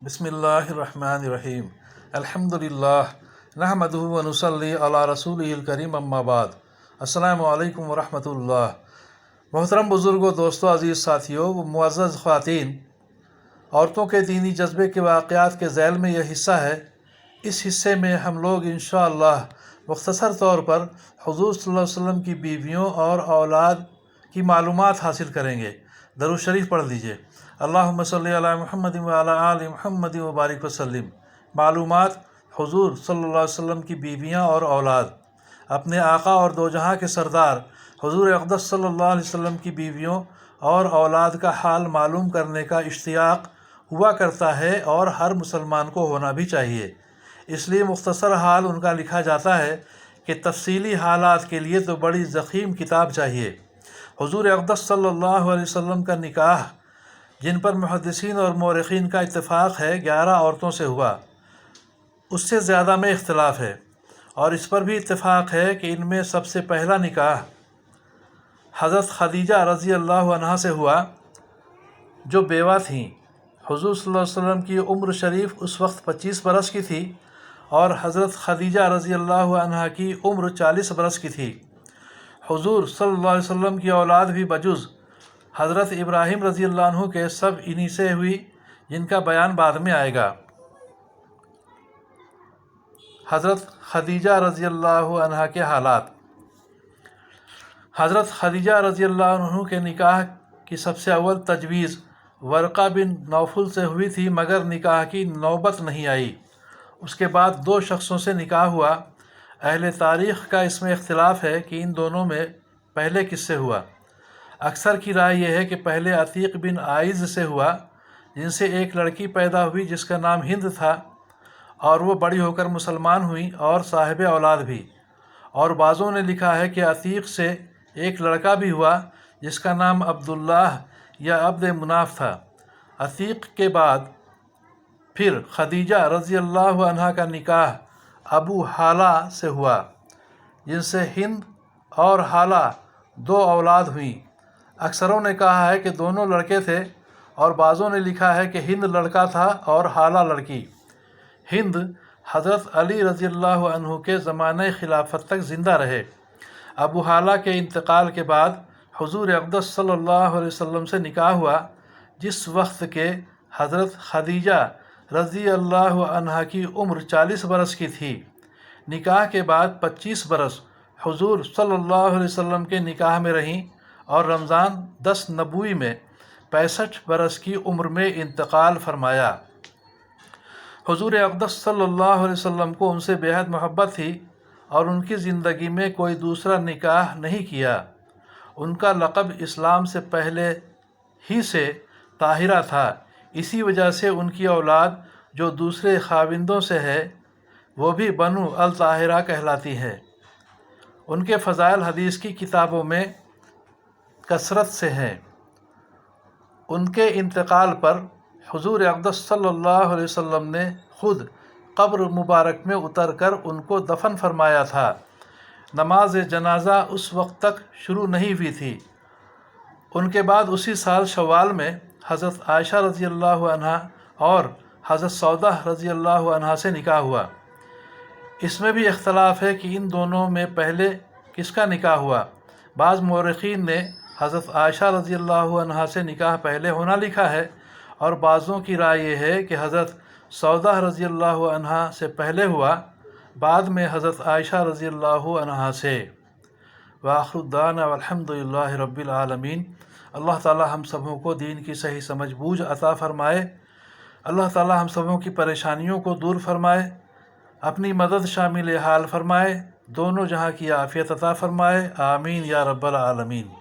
बिस्मिल्लाहिर्रहमानिर्रहीम। अल्हम्दुलिल्लाह नहमदुहु व नुसल्ली अला रसूलिहिल करीम अम्मा बाद। अस्सलामु अलैकुम व रहमतुल्लाह। मोहतरम बुज़ुर्गों, दोस्तों, अज़ीज़ साथियों व मुअज़्ज़ज़ ख़वातीन, औरतों के दीनी जज्बे के वाक़यात के ज़ैल में यह हिस्सा है। इस हिस्से में हम लोग इंशाअल्लाह मुख्तसर तौर पर हुज़ूर सल्लल्लाहु अलैहि वसल्लम की बीवियों और औलाद की मालूमात हासिल करेंगे। दरूद शरीफ पढ़ लीजिए। अल्लाहुम्मा सल्ली अला मुहम्मद व अला आलि मुहम्मद व बारिक वसल्लिम। मालूमात हुज़ूर सल्लल्लाहु अलैहि वसल्लम की बीवियाँ और औलाद। अपने आका और दो जहाँ के सरदार हुज़ूर अक़दस सल्लल्लाहु अलैहि वसल्लम की बीवियों और औलाद का हाल मालूम करने का इश्तियाक़ हुआ करता है और हर मुसलमान को होना भी चाहिए। इसलिए मुख्तसर हाल उनका लिखा जाता है कि तफ़सीली हालात के लिए तो बड़ी ज़ख़ीम किताब चाहिए। हुज़ूर अक़दस सल्लल्लाहु अलैहि वसल्लम का निकाह, जिन पर मुहद्दिसीन और मौरख़ीन का इत्तेफ़ाक़ है, 11 औरतों से हुआ। उससे ज़्यादा में इख्तिलाफ़ है और इस पर भी इत्तेफ़ाक़ है कि इनमें सबसे पहला निकाह हज़रत ख़दीजा रज़ी अल्लाह अन्हा से हुआ, जो बेवा थीं। हुज़ूर सल्लल्लाहु अलैहि वसल्लम की उम्र शरीफ उस वक्त 25 बरस की थी और हज़रत ख़दीजा रज़ी अल्लाह अन्हा की उम्र 40 बरस की थी। हुज़ूर सल्लल्लाहु अलैहि वसल्लम की औलाद भी बजुज़ हज़रत इब्राहीम रज़ी अल्लाह अन्हु के सब इन्हीं से हुई, जिनका बयान बाद में आएगा। हज़रत ख़दीजा रज़ी अल्लाह अन्हा के हालात। हज़रत ख़दीजा रज़ी अल्लाह अन्हु के निकाह की सबसे अव्वल तजवीज़ वर्क़ा बिन नौफल से हुई थी, मगर निकाह की नौबत नहीं आई। उसके बाद 2 शख्सों से निकाह हुआ। अहले तारीख़ का इसमें इख्तिलाफ़ है कि इन दोनों में पहले किससे हुआ। अक्सर की राय यह है कि पहले अतीक़ बिन आइज़ से हुआ, जिनसे एक लड़की पैदा हुई जिसका नाम हिंद था, और वो बड़ी होकर मुसलमान हुई और साहिब औलाद भी। और बाज़ों ने लिखा है कि अतीक़ से एक लड़का भी हुआ जिसका नाम अब्दुल्लाह या अब्द मुनाफ था। अतीक़ के बाद फिर ख़दीजा रज़ी अल्लाह अन्हा का निकाह अबू हाला से हुआ, जिनसे हिंद और हाला 2 औलाद हुई। अक्सरों ने कहा है कि दोनों लड़के थे और बाज़ों ने लिखा है कि हिंद लड़का था और हाला लड़की। हिंद हज़रत अली रज़ी अल्लाह अन्हु के ज़माने खिलाफत तक ज़िंदा रहे। अबू हाला के इंतकाल के बाद हुज़ूर अक़दस सल्लल्लाहु अलैहि वसल्लम से निकाह हुआ, जिस वक्त के हज़रत ख़दीजा रज़ी अल्लाह अन्हा की उम्र 40 बरस की थी। निकाह के बाद 25 बरस हुज़ूर सल्लल्लाहु अलैहि वसल्लम के निकाह में रहीं और रमज़ान 10 नबूई में 65 बरस की उम्र में इंतकाल फरमाया। हुज़ूर अक़दस सल्लल्लाहु अलैहि वसल्लम को उनसे बेहद मोहब्बत थी और उनकी ज़िंदगी में कोई दूसरा निकाह नहीं किया। उनका लक़ब इस्लाम से पहले ही से ताहिरा था। इसी वजह से उनकी औलाद जो दूसरे खाविंदों से है, वो भी बनु अल ताहिरा कहलाती है। उनके फ़ज़ाइल हदीस की किताबों में कसरत से हैं। उनके इंतकाल पर हुज़ूर अक़दस सल्लल्लाहु अलैहि वसल्लम ने ख़ुद क़ब्र मुबारक में उतर कर उनको दफन फरमाया था। नमाज जनाजा उस वक्त तक शुरू नहीं हुई थी। उनके बाद उसी साल शव्वाल में हज़रत आयशा रज़ी अल्लाह अन्हा और हज़रत सौदा रज़ी अल्लाह अन्हा से निकाह हुआ। इसमें भी इख्तलाफ है कि इन दोनों में पहले किसका निकाह हुआ। बाज़ मौरख़ीन ने हज़रत आयशा रज़ी अल्लाह अन्हा से निकाह पहले होना लिखा है और बाज़ों की राय ये है कि हज़रत सौदा रज़ी अल्लाह अन्हा से पहले हुआ, बाद में हज़रत आयशा रज़ी अल्लाह अन्हा से। व आखिरु दाना वल्हम्दुलिल्लाहि रब्बिल आलमीन। अल्लाह ताला हम सबों को दीन की सही समझ बूझ अता फ़रमाए। अल्लाह ताला हम सबों की परेशानियों को दूर फरमाए, अपनी मदद शामिल हाल फरमाए, दोनों जहाँ की आफ़ियत अता फ़रमाए। आमीन या रब्बल आलमीन।